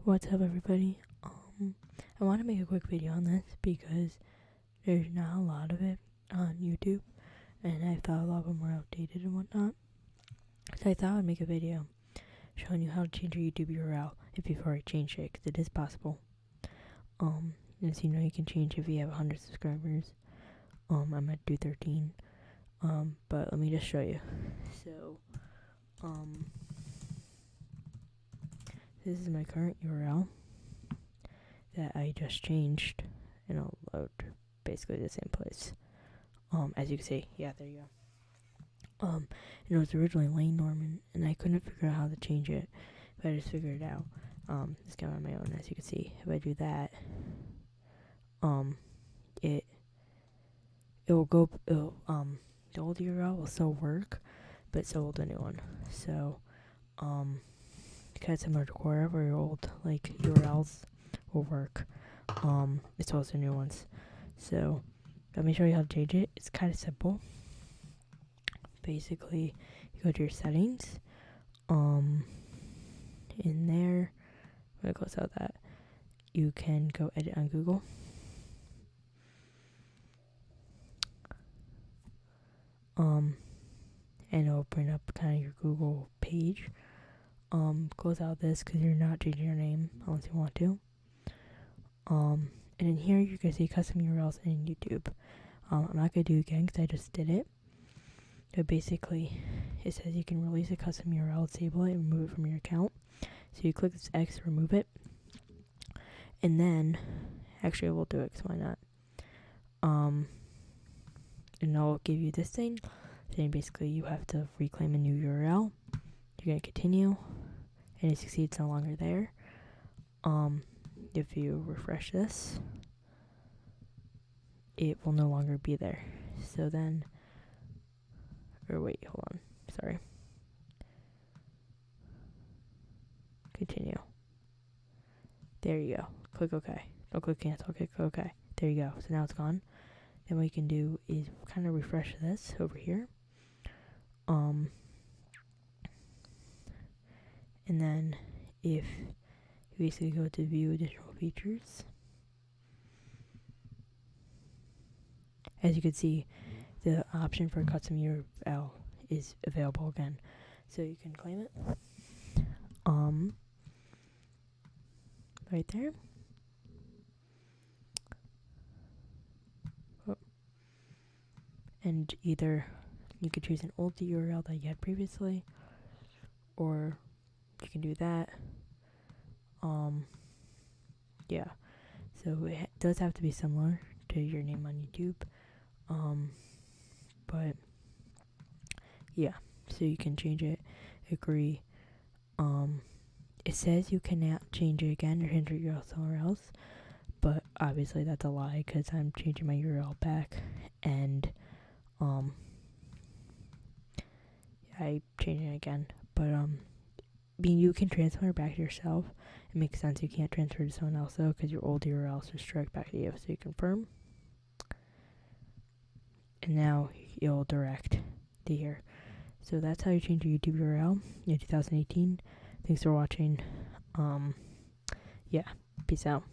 What's up, everybody? I want to make a quick video on this because there's not a lot of it on YouTube, and I thought a lot of them were outdated and whatnot. So I thought I'd make a video showing you how to change your YouTube URL if you've already changed it, because it is possible. As you know, you can change if you have 100 subscribers. I'm at 213. But let me just show you. So, this is my current URL that I just changed, and I'll load basically the same place. As you can see, yeah, there you go. And it was originally Lane Norman, and I couldn't figure out how to change it, but I just figured it out. Just got on my own, as you can see. If I do that, it will go. The old URL will still work, but so will the new one. So, kind of similar to Quora, where your old URLs will work, as well as the new ones. So let me show you how to change it. It's kind of simple. Basically, you go to your settings. In there, I'm gonna close out that. You can go edit on Google. And it'll bring up kind of your Google page. Close out this because you're not changing your name unless you want to. And in here you can see custom URLs in YouTube. I'm not gonna do it again because I just did it. But basically, it says you can release a custom URL, disable it, and remove it from your account. So you click this X to remove it. And then, actually I will do it because why not? And I'll give you this thing. Then basically you have to reclaim a new URL. You're going to continue. And as you see, it's no longer there. If you refresh this, it will no longer be there. So then, or wait, hold on. Sorry. Continue. There you go. Click OK. Don't click cancel. Click OK. There you go. So now it's gone. Then what you can do is kind of refresh this over here. And then if you basically go to view additional features, as you can see, the option for custom URL is available again. So you can claim it. Right there. And either you could choose an old URL that you had previously, or you can do that. Yeah. So it does have to be similar to your name on YouTube. But yeah, so you can change it, agree. It says you cannot change it again or enter your URL somewhere else, but obviously that's a lie because I'm changing my URL back, and I changed it again. But you can transfer it back to yourself. It makes sense. You can't transfer to someone else though, because your old URL is straight back to you. So you confirm, and now you'll direct to here. So that's how you change your YouTube URL in 2018. Thanks for watching. Yeah, peace out.